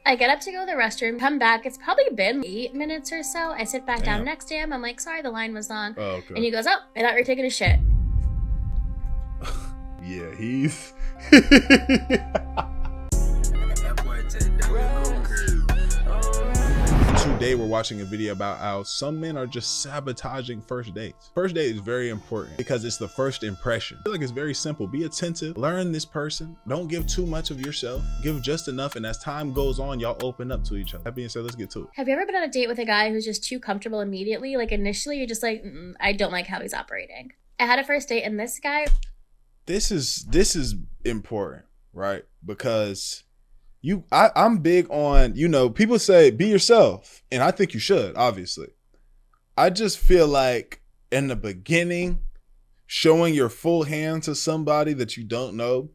I get up to go to the restroom, come back. It's probably been 8 minutes or so. I sit back down next to him. I'm like, sorry, the line was long. Oh, okay. And he goes, oh, I thought you were taking a shit. Yeah, he's... Today we're watching a video about how some men are just sabotaging first dates. First date is very important because it's the first impression. I feel like it's very simple. Be attentive, learn this person, don't give too much of yourself, give just enough, and as time goes on, y'all open up to each other. That being said, let's get to it. Have you ever been on a date with a guy who's just too comfortable immediately? Like initially you're just like, I don't like how he's operating. I had a first date and this guy... This is important, right? Because I'm big on, people say be yourself, and I think you should, obviously. I just feel like in the beginning, showing your full hand to somebody that you don't know,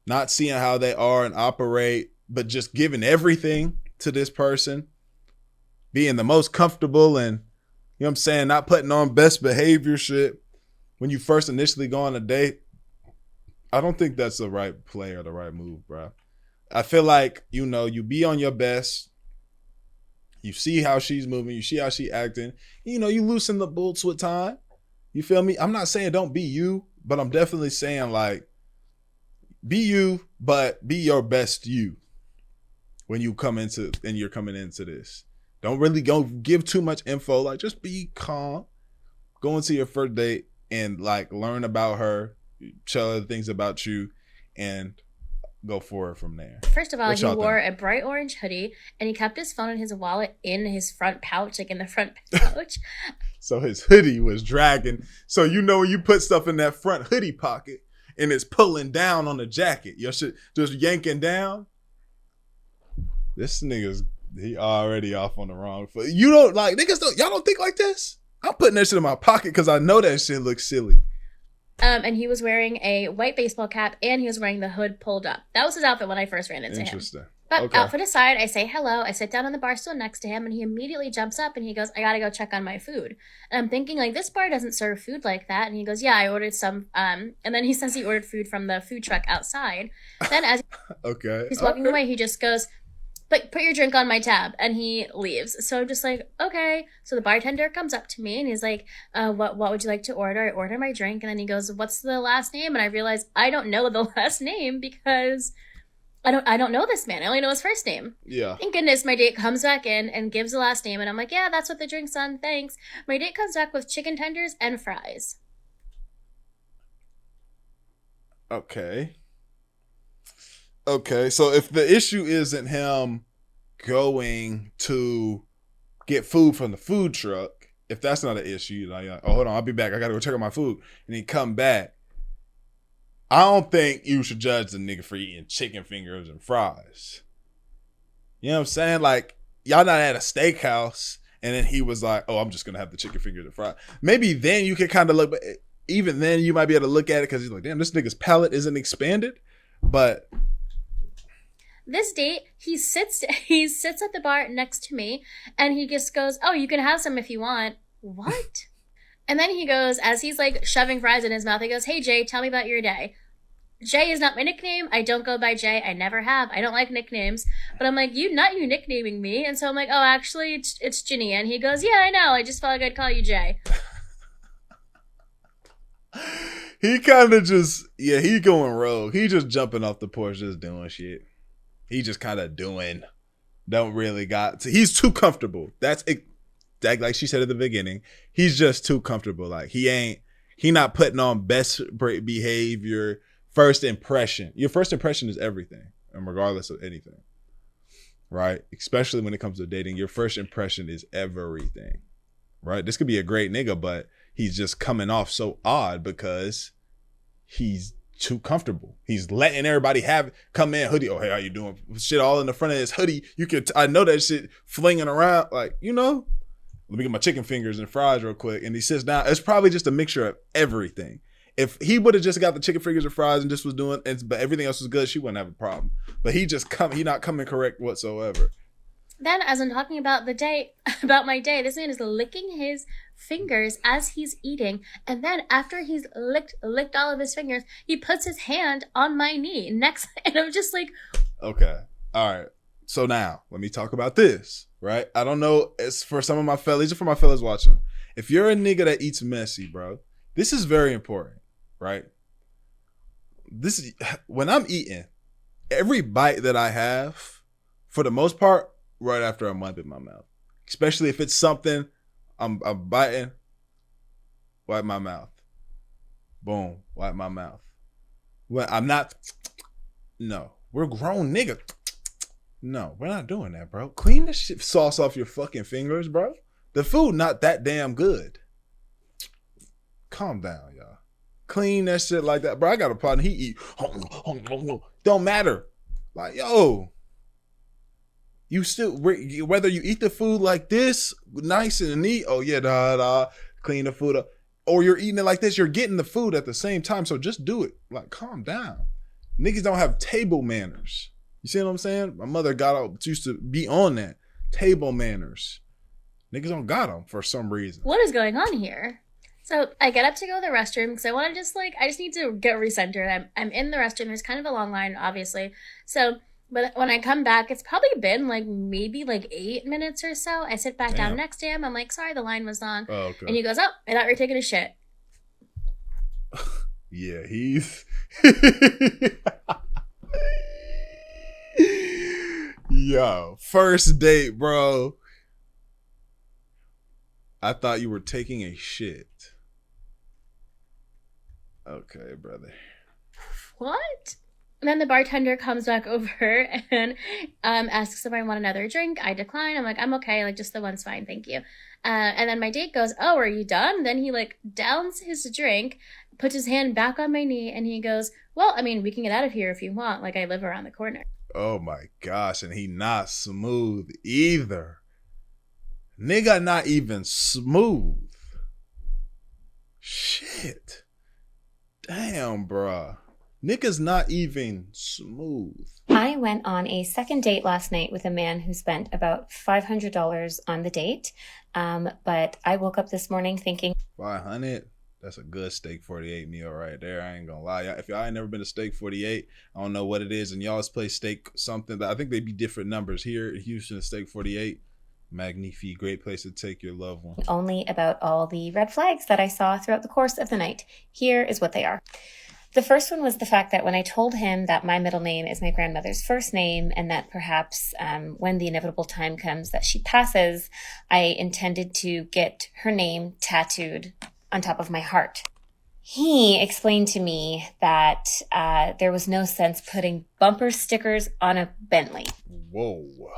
not seeing how they are and operate, but just giving everything to this person, being the most comfortable and, you know what I'm saying, not putting on best behavior shit when you first initially go on a date. I don't think that's the right play or the right move, bro. I feel like, you be on your best. You see how she's moving. You see how she acting. You loosen the bolts with time. You feel me? I'm not saying don't be you, but I'm definitely saying like, be you, but be your best you when you come into, and you're coming into this. Don't really go give too much info. Like, just be calm. Go into your first date and like learn about her. Tell her things about you and go forward from there. First of all, he wore a bright orange hoodie and he kept his phone and his wallet in his front pouch, like in the front pouch. So his hoodie was dragging. So when you put stuff in that front hoodie pocket and it's pulling down on the jacket, your shit just yanking down. This nigga's, he already off on the wrong foot. You don't like, niggas y'all don't think like this? I'm putting that shit in my pocket because I know that shit looks silly. And he was wearing a white baseball cap and he was wearing the hood pulled up. That was his outfit when I first ran into him. Interesting. But okay. Outfit aside, I say hello. I sit down on the bar stool next to him and he immediately jumps up and he goes, I gotta go check on my food. And I'm thinking like, this bar doesn't serve food like that. And he goes, yeah, I ordered some. And then he says he ordered food from the food truck outside. Then as he's walking away, he just goes, but put your drink on my tab, and he leaves. So I'm just like, okay. So the bartender comes up to me and he's like, what would you like to order? I order my drink, and then he goes, what's the last name? And I realize I don't know the last name because I don't know this man. I only know his first name. Yeah. Thank goodness my date comes back in and gives the last name, and I'm like, yeah, that's what the drink's on, thanks. My date comes back with chicken tenders and fries. Okay, so if the issue isn't him going to get food from the food truck, if that's not an issue, like, oh, hold on, I'll be back. I gotta go check on my food. And he come back. I don't think you should judge the nigga for eating chicken fingers and fries. You know what I'm saying? Like, y'all not at a steakhouse, and then he was like, oh, I'm just gonna have the chicken fingers and fries. Maybe then you could kind of look, but even then you might be able to look at it because he's like, damn, this nigga's palate isn't expanded. But this date, he sits at the bar next to me and he just goes, oh, you can have some if you want. What? And then he goes, as he's like shoving fries in his mouth, he goes, hey, Jay, tell me about your day. Jay is not my nickname. I don't go by Jay. I never have. I don't like nicknames. But I'm like, you nicknaming me. And so I'm like, oh, actually, it's Ginny. And he goes, yeah, I know. I just felt like I'd call you Jay. He kind of just, he going rogue. He just jumping off the porch, just doing shit. He just kind of don't really he's too comfortable. That's it. Like she said at the beginning, he's just too comfortable. Like he not putting on best behavior, first impression. Your first impression is everything, and regardless of anything, right? Especially when it comes to dating, your first impression is everything, right? This could be a great nigga, but he's just coming off so odd because he's too comfortable. He's letting everybody come in hoodie. Oh, hey, how you doing? Shit all in the front of his hoodie. I know that shit flinging around. Like, let me get my chicken fingers and fries real quick. And he sits down. It's probably just a mixture of everything. If he would have just got the chicken fingers and fries and just was doing, but everything else was good, she wouldn't have a problem. But he not coming correct whatsoever. Then, as I'm talking about about my day, this man is licking his fingers as he's eating, and then after he's licked all of his fingers, he puts his hand on my knee next, and I'm just like, okay, all right, So now, let me talk about this, right? I don't know. It's for some of my fellas. These are for my fellas watching. If you're a nigga that eats messy, bro, this is very important, right? This is when I'm eating, every bite that I have, for the most part, right after I'm wiping my mouth. Especially if it's something I'm biting, wipe my mouth. Boom, wipe my mouth. Well, I'm not. No, we're grown niggas. No, we're not doing that, bro. Clean the shit sauce off your fucking fingers, bro. The food not that damn good. Calm down, y'all. Clean that shit like that, bro. I got a partner. He eat. Don't matter. Like, yo, you still, whether you eat the food like this, nice and neat. Oh yeah, clean the food up, or you're eating it like this. You're getting the food at the same time. So just do it. Like, calm down. Niggas don't have table manners. You see what I'm saying? My mother used to be on that. Table manners. Niggas don't got them for some reason. What is going on here? So I get up to go to the restroom because I just need to get recentered. I'm in the restroom. There's kind of a long line, obviously. So, but when I come back, it's probably been maybe 8 minutes or so. I sit back down next to him. I'm like, sorry, the line was long. Oh, okay. And he goes, oh, I thought you were taking a shit. Yeah, he's... Yo, first date, bro. I thought you were taking a shit. Okay, brother. What? And then the bartender comes back over and asks if I want another drink. I decline. I'm like, I'm okay. Like, just the one's fine. Thank you. And then my date goes, oh, are you done? Then he downs his drink, puts his hand back on my knee, and he goes, well, I mean, we can get out of here if you want. Like, I live around the corner. Oh my gosh. And he not smooth either. Nigga not even smooth. Shit. Damn, bruh. Nigga's not even smooth. I went on a second date last night with a man who spent about $500 on the date. But I woke up this morning thinking... 500? That's a good steak 48 meal right there. I ain't gonna lie. If y'all ain't never been to steak 48, I don't know what it is. And y'all's place steak something. I think they'd be different numbers. Here in Houston, steak 48. Magnifique, great place to take your loved one. Only about all the red flags that I saw throughout the course of the night. Here is what they are. The first one was the fact that when I told him that my middle name is my grandmother's first name and that perhaps when the inevitable time comes that she passes, I intended to get her name tattooed on top of my heart. He explained to me that there was no sense putting bumper stickers on a Bentley. Whoa.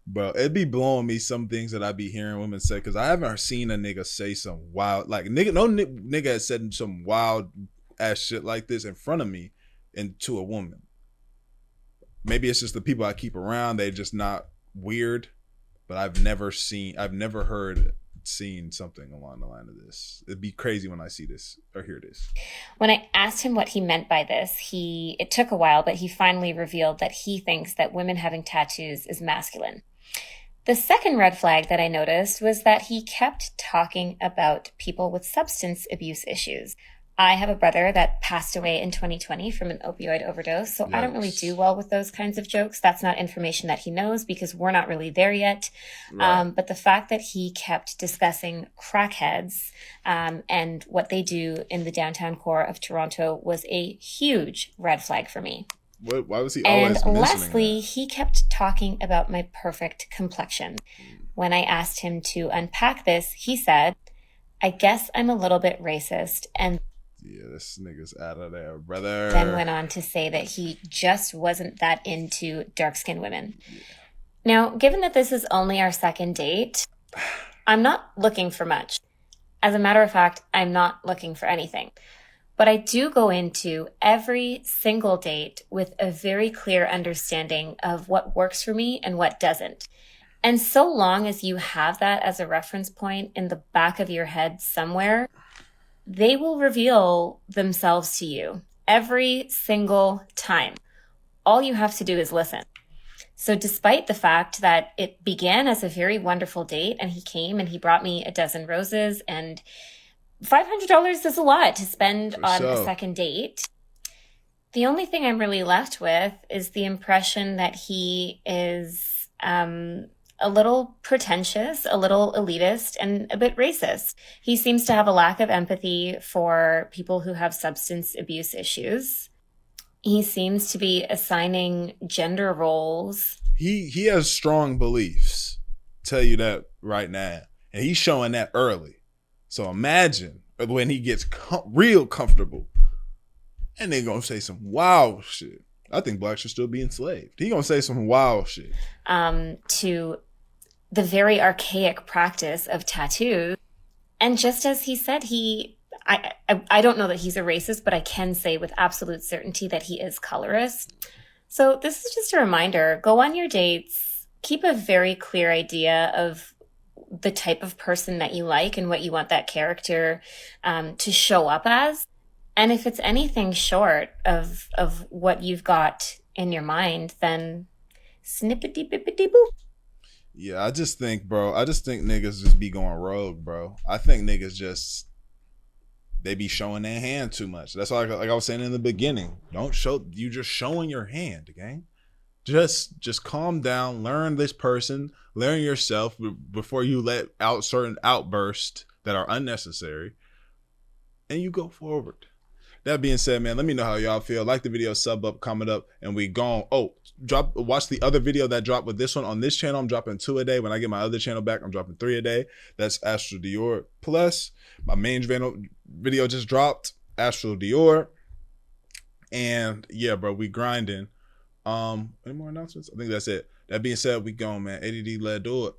Bro, it'd be blowing me some things that I be hearing women say, because I haven't seen a nigga say some wild, no nigga has said some wild ass shit like this in front of me and to a woman. Maybe it's just the people I keep around, they just not weird, but I've never seen something along the line of this. It'd be crazy when I see this or hear this. When I asked him what he meant by this, it took a while, but he finally revealed that he thinks that women having tattoos is masculine. The second red flag that I noticed was that he kept talking about people with substance abuse issues. I have a brother that passed away in 2020 from an opioid overdose, so I don't really do well with those kinds of jokes. That's not information that he knows because we're not really there yet. Right. But the fact that he kept discussing crackheads and what they do in the downtown core of Toronto was a huge red flag for me. Why was he always mentioning that? And lastly, that? He kept talking about my perfect complexion. When I asked him to unpack this, he said, I guess I'm a little bit racist, and yeah, this nigga's out of there, brother. Then went on to say that he just wasn't that into dark-skinned women. Yeah. Now, given that this is only our second date, I'm not looking for much. As a matter of fact, I'm not looking for anything. But I do go into every single date with a very clear understanding of what works for me and what doesn't. And so long as you have that as a reference point in the back of your head somewhere, they will reveal themselves to you every single time. All you have to do is listen. So despite the fact that it began as a very wonderful date and he came and he brought me a dozen roses and $500 is a lot to spend For on a sure. second date. The only thing I'm really left with is the impression that he is a little pretentious, a little elitist, and a bit racist. He seems to have a lack of empathy for people who have substance abuse issues. He seems to be assigning gender roles. He has strong beliefs. Tell you that right now. And he's showing that early. So imagine when he gets real comfortable and they're going to say some wild shit. I think blacks should still be enslaved. He going to say some wild shit. To the very archaic practice of tattoos. And just as he said, I don't know that he's a racist, but I can say with absolute certainty that he is colorist. So this is just a reminder, go on your dates, keep a very clear idea of the type of person that you like and what you want that character to show up as. And if it's anything short of what you've got in your mind, then snippety-bippity-boop. Yeah, I just think niggas just be going rogue, bro. I think niggas just, they be showing their hand too much. That's like I was saying in the beginning. Don't show, you just showing your hand, gang. Just calm down, learn this person, learn yourself before you let out certain outbursts that are unnecessary, and you go forward. That being said, man, let me know how y'all feel. Like the video, sub up, comment up, and we gone. Oh, watch the other video that dropped with this one on this channel. I'm dropping 2 a day. When I get my other channel back, I'm dropping 3 a day. That's Astral Dior. Plus, my main video just dropped, Astral Dior. And yeah, bro, we grinding. Any more announcements? I think that's it. That being said, we gone, man. ADD, let do it.